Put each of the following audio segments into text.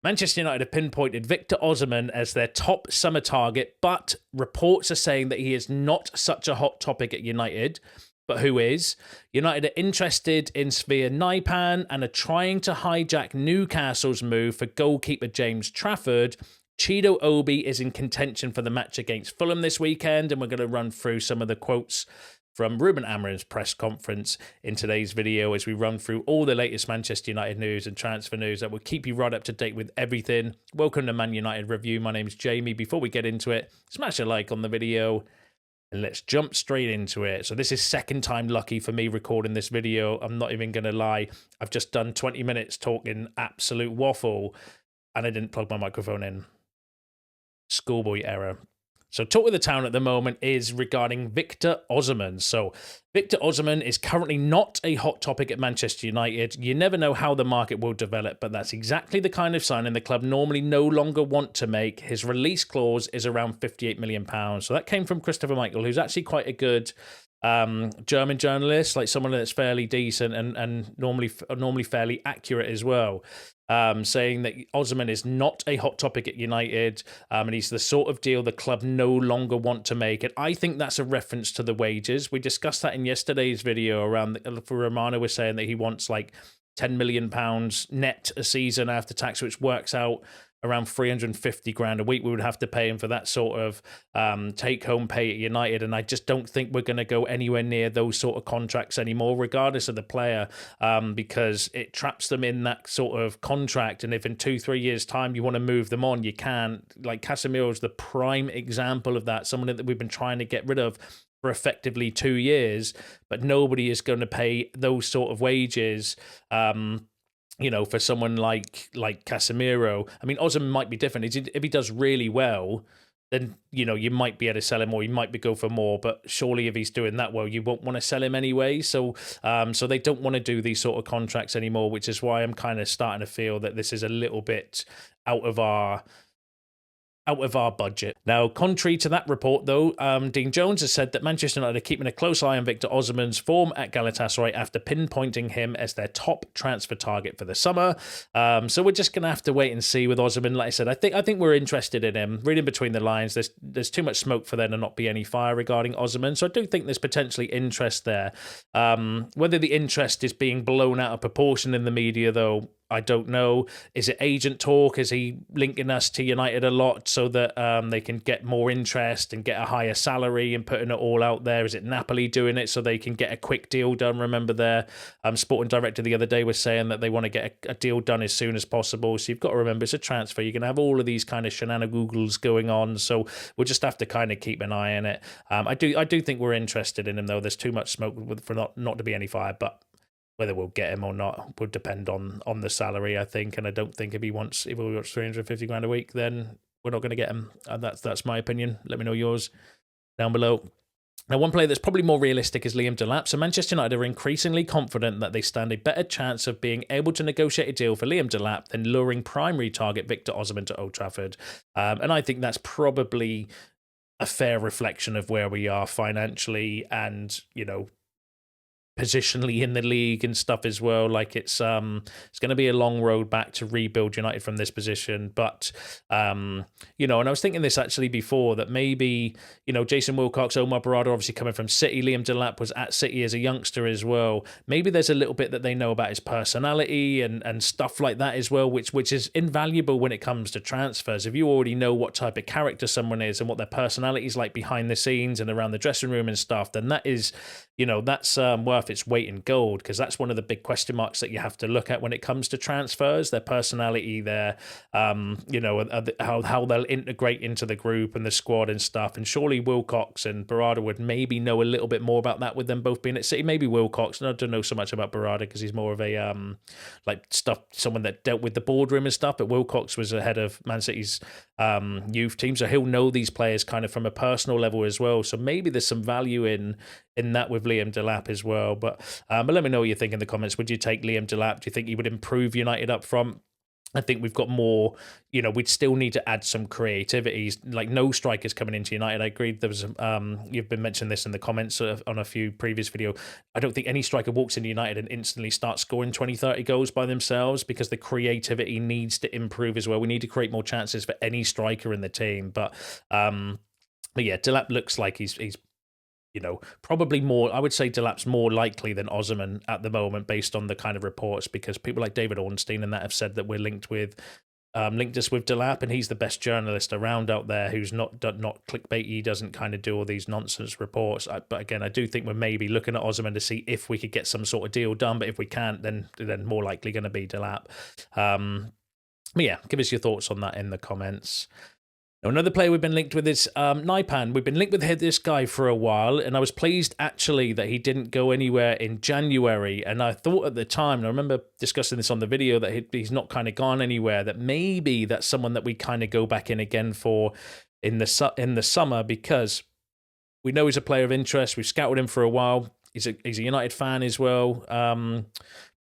Manchester United have pinpointed Victor Osimhen as their top summer target, but reports are saying that he is not such a hot topic at United. But who is? United are interested in Sverre Nypan and are trying to hijack Newcastle's move for goalkeeper James Trafford. Chido Obi is in contention for the match against Fulham this weekend, and we're going to run through some of the quotes from Ruben Amorim's press conference in today's video as we run through all the latest Manchester United news and transfer news that will keep you right up to date with everything. Welcome to Man United Review. My name's Jamie. Before we get into it, smash a like on the video and let's jump straight into it. So this is second time lucky for me recording this video. I'm not even going to lie. I've just done 20 minutes talking absolute waffle and I didn't plug my microphone in. Schoolboy error. So talk of the town at the moment is regarding Victor Osimhen. So Victor Osimhen is currently not a hot topic at Manchester United. You never know how the market will develop, but that's exactly the kind of signing the club normally no longer want to make. His release clause is around £58 million. So that came from Christopher Michael, who's actually quite a good German journalist, like someone that's fairly decent and normally fairly accurate as well. Saying that Osimhen is not a hot topic at United, and he's the sort of deal the club no longer want to make. And I think that's a reference to the wages. We discussed that in yesterday's video around, for Romano was saying that he wants like £10 million net a season after tax, which works out around 350 grand a week. We would have to pay him for that sort of take-home pay at United, and I just don't think we're going to go anywhere near those sort of contracts anymore, regardless of the player, because it traps them in that sort of contract, and if in 2-3 years' time you want to move them on, you can't. Like Casemiro's the prime example of that, someone that we've been trying to get rid of for effectively 2 years, but nobody is going to pay those sort of wages. For someone like Casemiro. I mean, Osimhen might be different. If he does really well, then, you might be able to sell him or you might go for more. But surely if he's doing that well, you won't want to sell him anyway. So they don't want to do these sort of contracts anymore, which is why I'm kind of starting to feel that this is a little bit out of our budget. Now, contrary to that report, though, Dean Jones has said that Manchester United are keeping a close eye on Victor Osimhen's form at Galatasaray after pinpointing him as their top transfer target for the summer. So we're just going to have to wait and see with Osimhen. Like I said, I think we're interested in him. Reading between the lines, there's too much smoke for there to not be any fire regarding Osimhen. So I do think there's potentially interest there. Whether the interest is being blown out of proportion in the media, though, I don't know. Is it agent talk? Is he linking us to United a lot so that they can get more interest and get a higher salary and putting it all out there? Is it Napoli doing it so they can get a quick deal done? Remember their sporting director the other day was saying that they want to get a deal done as soon as possible. So you've got to remember it's a transfer. You're going to have all of these kind of shenanigans going on. So we'll just have to kind of keep an eye on it. I do think we're interested in him, though. There's too much smoke for not to be any fire, but whether we'll get him or not would depend on the salary, I think. And I don't think if he wants 350 grand a week, then we're not going to get him. That's my opinion. Let me know yours down below. Now, one player that's probably more realistic is Liam Delap. So Manchester United are increasingly confident that they stand a better chance of being able to negotiate a deal for Liam Delap than luring primary target Victor Osimhen to Old Trafford. And I think that's probably a fair reflection of where we are financially and, positionally in the league and stuff as well. Like it's going to be a long road back to rebuild United from this position. But and I was thinking this actually before, that maybe Jason Wilcox, Omar Barada, obviously coming from City. Liam Delap was at City as a youngster as well. Maybe there's a little bit that they know about his personality and stuff like that as well, which is invaluable when it comes to transfers. If you already know what type of character someone is and what their personality is like behind the scenes and around the dressing room and stuff, then that is that's worth its weight in gold, because that's one of the big question marks that you have to look at when it comes to transfers: their personality, their how they'll integrate into the group and the squad and stuff. And surely Wilcox and Barada would maybe know a little bit more about that with them both being at City. Maybe Wilcox, and I don't know so much about Barada because he's more of a someone that dealt with the boardroom and stuff, but Wilcox was the head of Man City's youth team, so he'll know these players kind of from a personal level as well. So maybe there's some value in that with Liam Delap as well. But let me know what you think in the comments. Would you take Liam Delap? Do you think he would improve United up front? I think we've got more, we'd still need to add some creativity. Like no strikers coming into United. I agree. There was, you've been mentioning this in the comments on a few previous video. I don't think any striker walks into United and instantly starts scoring 20, 30 goals by themselves, because the creativity needs to improve as well. We need to create more chances for any striker in the team. But yeah, Delap looks like he's probably more, I would say Delap's more likely than Osimhen at the moment, based on the kind of reports, because people like David Ornstein and that have said that we're linked us with Delap, and he's the best journalist around out there who's not clickbait. He doesn't kind of do all these nonsense reports. But again, I do think we're maybe looking at Osimhen to see if we could get some sort of deal done. But if we can't, then more likely going to be Delap. But yeah, give us your thoughts on that in the comments. Now, another player we've been linked with is Nypan. We've been linked with this guy for a while, and I was pleased actually that he didn't go anywhere in January. And I thought at the time, and I remember discussing this on the video, that he's not kind of gone anywhere, that maybe that's someone that we kind of go back in again for in the summer, because we know he's a player of interest. We've scouted him for a while. He's a United fan as well.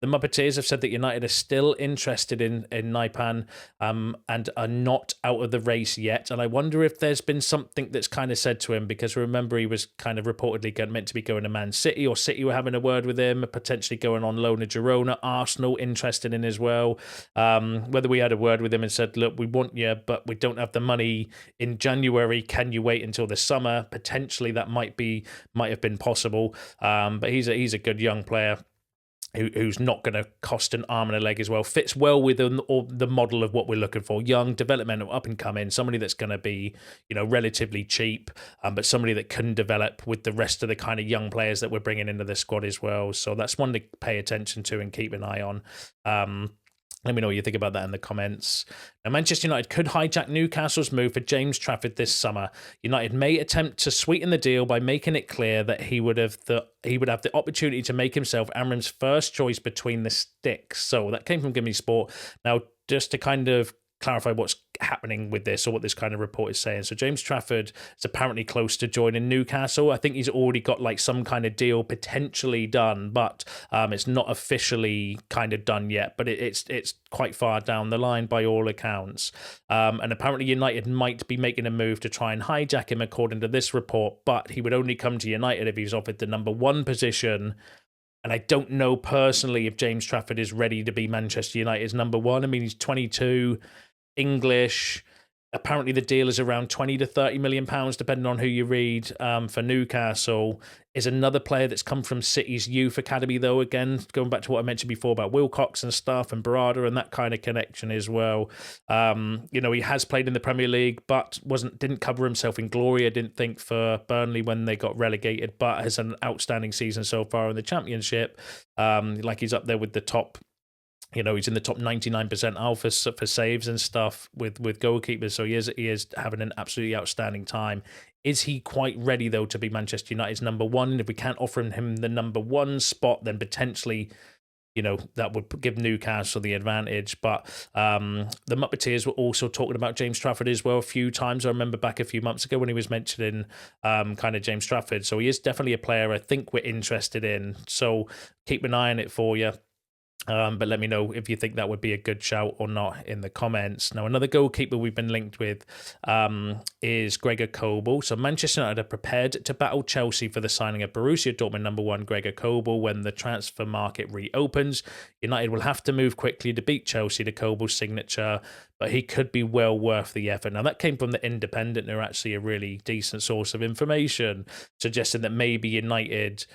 The Muppeteers have said that United are still interested in Nypan and are not out of the race yet. And I wonder if there's been something that's kind of said to him, because remember, he was kind of reportedly meant to be going to Man City, or City were having a word with him, potentially going on loan to Girona. Arsenal interested in as well. Whether we had a word with him and said, look, we want you, but we don't have the money in January. Can you wait until the summer? Potentially that might have been possible. But he's a good young player who's not going to cost an arm and a leg as well. Fits well within the model of what we're looking for. Young, developmental, up and coming, somebody that's going to be, relatively cheap, but somebody that can develop with the rest of the kind of young players that we're bringing into the squad as well. So that's one to pay attention to and keep an eye on. Let me know what you think about that in the comments. Now, Manchester United could hijack Newcastle's move for James Trafford this summer. United may attempt to sweeten the deal by making it clear that he would have the opportunity to make himself Amorim's first choice between the sticks. So that came from Gimme Sport. Now, just to kind of clarify what's happening with this, or what this kind of report is saying. So James Trafford is apparently close to joining Newcastle. I think he's already got like some kind of deal potentially done, but it's not officially kind of done yet. But it's quite far down the line by all accounts. And apparently United might be making a move to try and hijack him, according to this report. But he would only come to United if he's offered the number one position. And I don't know personally if James Trafford is ready to be Manchester United's number one. I mean, he's 22. English. Apparently the deal is around 20 to 30 million pounds, depending on who you read. For Newcastle is another player that's come from City's youth academy, though. Again, going back to what I mentioned before about Wilcox and stuff, and Barada and that kind of connection as well. He has played in the Premier League, but didn't cover himself in glory, I didn't think, for Burnley when they got relegated, but has an outstanding season so far in the Championship. Like he's up there with the top. He's in the top 99% alpha for saves and stuff with goalkeepers. So he is having an absolutely outstanding time. Is he quite ready, though, to be Manchester United's number one? And if we can't offer him the number one spot, then potentially, that would give Newcastle the advantage. But the Muppeteers were also talking about James Trafford as well a few times. I remember back a few months ago when he was mentioning kind of James Trafford. So he is definitely a player I think we're interested in. So keep an eye on it for you. But let me know if you think that would be a good shout or not in the comments. Now, another goalkeeper we've been linked with is Gregor Kobel. So Manchester United are prepared to battle Chelsea for the signing of Borussia Dortmund number one Gregor Kobel when the transfer market reopens. United will have to move quickly to beat Chelsea to Kobel's signature, but he could be well worth the effort. Now, that came from the Independent. They're actually a really decent source of information, suggesting that maybe United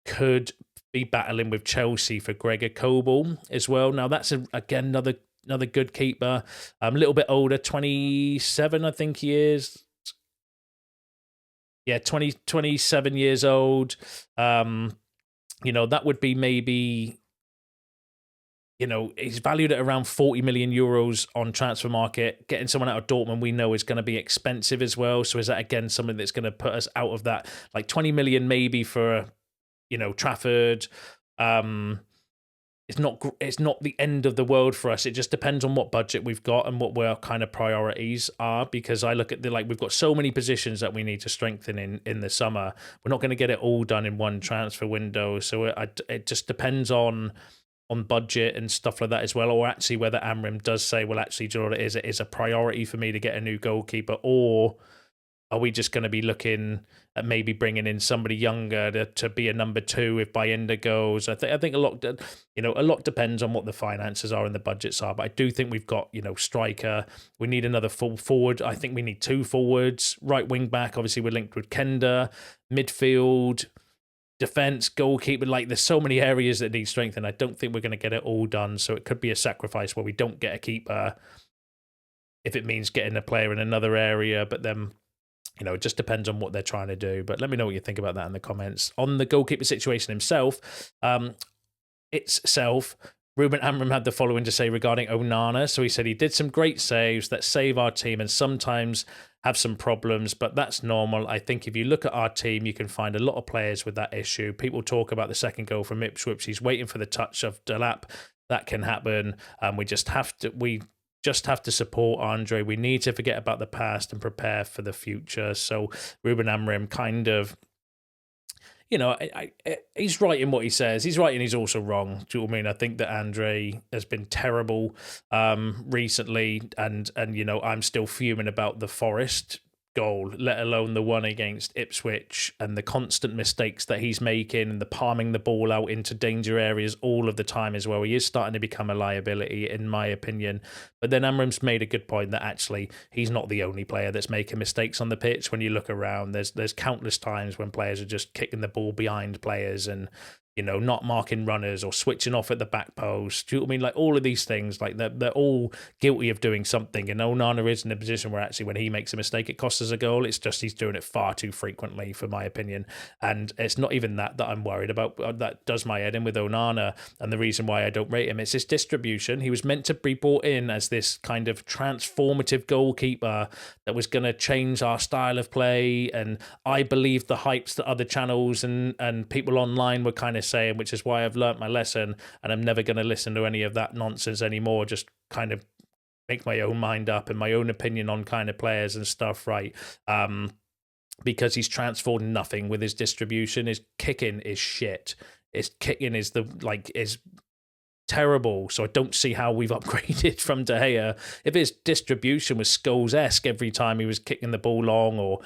could be battling with Chelsea for Gregor Kobel as well. Now, that's again another good keeper. A little bit older, 27, I think he is. Yeah, 27 years old. That would be maybe, he's valued at around 40 million euros on transfer market. Getting someone out of Dortmund we know is going to be expensive as well. So is that, again, something that's going to put us out of that? Like 20 million maybe for Trafford. It's not the end of the world for us. It just depends on what budget we've got and what our kind of priorities are, because I look at we've got so many positions that we need to strengthen in the summer. We're not going to get it all done in one transfer window. So it just depends on on budget and stuff like that as well, or actually whether Amorim does say, well, actually, do you know what it is a priority for me to get a new goalkeeper, or are we just going to be looking at maybe bringing in somebody younger to be a number 2 if Bayenda goes? I think a lot depends on what the finances are and the budgets are. But I do think we've got, striker. We need another full forward. I think we need 2 forwards. Right wing back. Obviously, we're linked with Kenda. Midfield, defense, goalkeeper. Like, there's so many areas that need strengthening. I don't think we're going to get it all done. So it could be a sacrifice where we don't get a keeper if it means getting a player in another area. But then, it just depends on what they're trying to do. But let me know what you think about that in the comments. On the goalkeeper situation himself, Ruben Amorim had the following to say regarding Onana. So he said he did some great saves that save our team and sometimes have some problems, but that's normal. I think if you look at our team, you can find a lot of players with that issue. People talk about the second goal from Ipswich. He's waiting for the touch of Delap. That can happen. We just have to support Andre. We need to forget about the past and prepare for the future. So Ruben Amorim kind of, he's right in what he says. He's right and he's also wrong. Do you know what I mean? I think that Andre has been terrible recently, and I'm still fuming about the Forest goal, let alone the one against Ipswich, and the constant mistakes that he's making and the palming the ball out into danger areas all of the time as well. He is starting to become a liability, in my opinion. But then Amorim's made a good point that actually he's not the only player that's making mistakes on the pitch. When you look around, there's countless times when players are just kicking the ball behind players and not marking runners or switching off at the back post. Do you know what I mean? Like, all of these things, like they're all guilty of doing something. And Onana is in a position where actually when he makes a mistake, it costs us a goal. It's just he's doing it far too frequently, for my opinion. And it's not even that I'm worried about. That does my head in with Onana. And the reason why I don't rate him is his distribution. He was meant to be brought in as this kind of transformative goalkeeper that was going to change our style of play. And I believe the hypes that other channels and people online were kind of saying, which is why I've learnt my lesson, and I'm never going to listen to any of that nonsense anymore. Just kind of make my own mind up and my own opinion on kind of players and stuff, right? Because he's transformed nothing with his distribution. His kicking is shit. His kicking is terrible, so I don't see how we've upgraded from De Gea. If his distribution was Scholes-esque every time he was kicking the ball long or,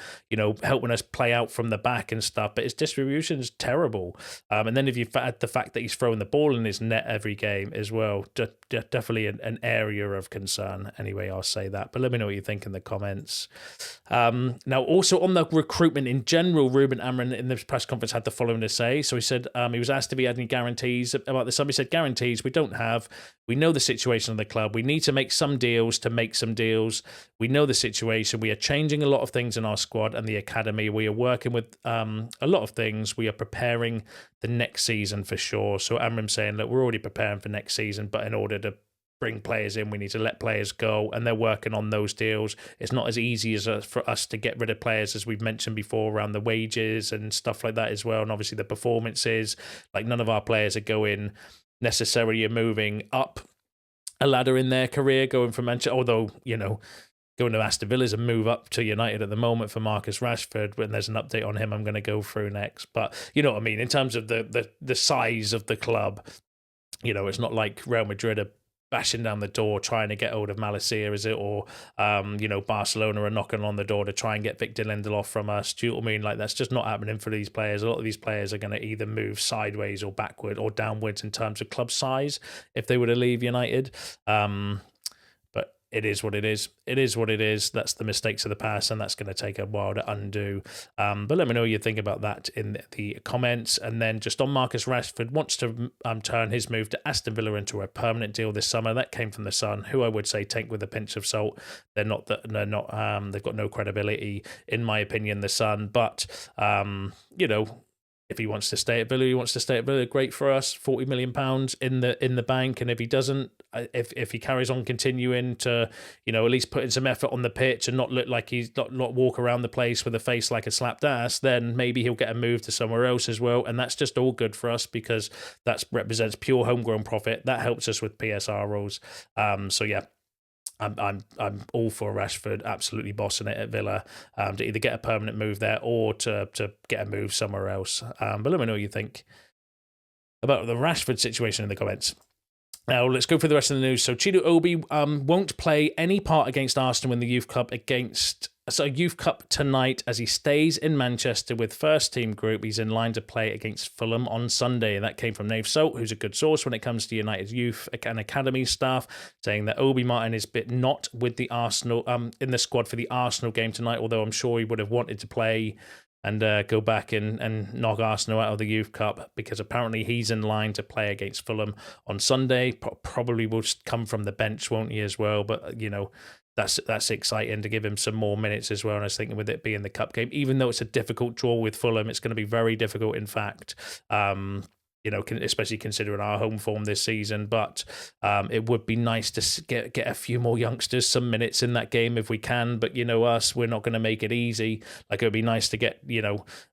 helping us play out from the back and stuff, but his distribution is terrible. And then if you add the fact that he's throwing the ball in his net every game as well, definitely an area of concern. Anyway, I'll say that, but let me know what you think in the comments. Now, also on the recruitment in general, Ruben Amorim in the press conference had the following to say. So he said he was asked if he had any guarantees about the summer. He said, guarantees, we don't have. We know the situation of the club. We need to make some deals to make some deals. We know the situation. We are changing a lot of things in our squad and the academy. We are working with a lot of things. We are preparing the next season for sure. So Amorim saying that we're already preparing for next season, but in order to bring players in, we need to let players go, and they're working on those deals. It's not as easy as for us to get rid of players, as we've mentioned before, around the wages and stuff like that as well, and obviously the performances. Like, none of our players are going necessarily moving up a ladder in their career, going from Manchester, although, going to Aston Villa is a move up to United at the moment for Marcus Rashford, when there's an update on him I'm going to go through next. But you know what I mean, in terms of the size of the club, it's not like Real Madrid are bashing down the door trying to get hold of Malacia, is it? Or, Barcelona are knocking on the door to try and get Victor Lindelof from us. Do you know what I mean? Like, that's just not happening for these players. A lot of these players are going to either move sideways or backward or downwards in terms of club size if they were to leave United. But it is what it is. It is what it is. That's the mistakes of the past, and that's going to take a while to undo. But let me know what you think about that in the comments. And then just on Marcus Rashford, wants to turn his move to Aston Villa into a permanent deal this summer. That came from The Sun, who I would say take with a pinch of salt. They've got no credibility, in my opinion, The Sun. But, if he wants to stay at Villa, he wants to stay at Villa. Great for us. £40 million in the bank. And if he doesn't, if he carries on continuing to, at least put in some effort on the pitch and not look like he's not walk around the place with a face like a slapped ass, then maybe he'll get a move to somewhere else as well. And that's just all good for us, because that represents pure homegrown profit. That helps us with PSR rules. So yeah. I'm all for Rashford absolutely bossing it at Villa, to either get a permanent move there or to get a move somewhere else. But let me know what you think about the Rashford situation in the comments. Now, let's go through the rest of the news. So, Chido Obi won't play any part against Arsenal in the Youth Cup Youth Cup tonight as he stays in Manchester with first team group. He's in line to play against Fulham on Sunday. And that came from Nave Salt, who's a good source when it comes to United's youth and academy staff, saying that Obi Martin is not with the Arsenal in the squad for the Arsenal game tonight, although I'm sure he would have wanted to play and go back and knock Arsenal out of the Youth Cup, because apparently he's in line to play against Fulham on Sunday. Probably will come from the bench, won't he, as well? But, that's exciting to give him some more minutes as well. And I was thinking, with it being the cup game, even though it's a difficult draw with Fulham, it's going to be very difficult, in fact. Especially considering our home form this season. But it would be nice to get a few more youngsters some minutes in that game if we can. But us, we're not going to make it easy. Like, it would be nice to get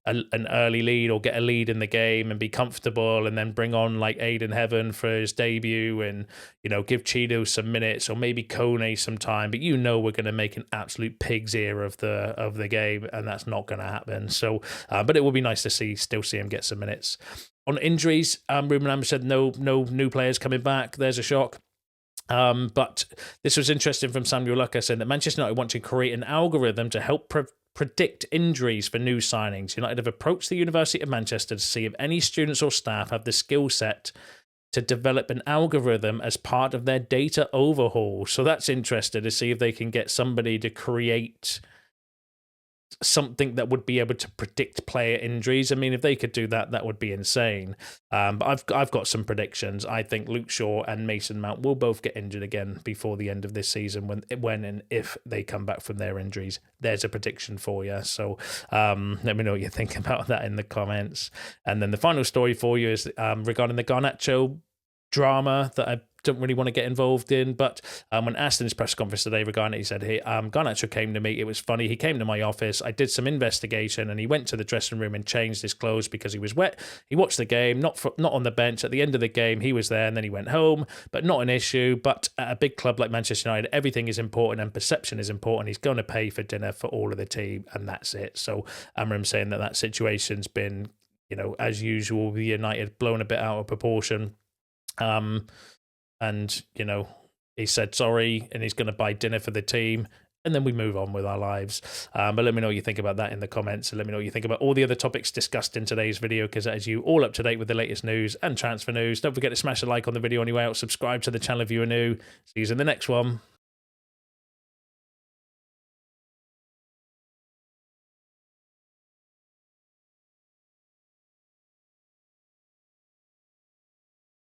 an early lead or get a lead in the game and be comfortable, and then bring on like Aiden Heaven for his debut, and give Chido some minutes, or maybe Kone some time. But we're going to make an absolute pig's ear of the game, and that's not going to happen. So, but it would be nice to still see him get some minutes. On injuries, Ruben Amber said no new players coming back. There's a shock. But this was interesting from Samuel Lucker, saying that Manchester United want to create an algorithm to help predict injuries for new signings. United have approached the University of Manchester to see if any students or staff have the skill set to develop an algorithm as part of their data overhaul. So that's interesting, to see if they can get somebody to create something that would be able to predict player injuries. I mean, if they could do that, that would be insane. But I've got some predictions. I think Luke Shaw and Mason Mount will both get injured again before the end of this season, when and if they come back from their injuries. There's a prediction for you. So let me know what you think about that in the comments. And then the final story for you is regarding the Garnacho drama that I don't really want to get involved in, but when asked in his press conference today regarding it, he said, "Hey, Garnacho came to me. It was funny. He came to my office. I did some investigation, and he went to the dressing room and changed his clothes because he was wet. He watched the game, not on the bench. At the end of the game, he was there, and then he went home. But not an issue. But at a big club like Manchester United, everything is important, and perception is important. He's going to pay for dinner for all of the team, and that's it." So Amorim saying that situation's been, as usual, with United blown a bit out of proportion. And, he said sorry, and he's going to buy dinner for the team, and then we move on with our lives. But let me know what you think about that in the comments, and let me know what you think about all the other topics discussed in today's video, because that is you all up to date with the latest news and transfer news. Don't forget to smash a like on the video on your way out, subscribe to the channel if you are new. See you in the next one.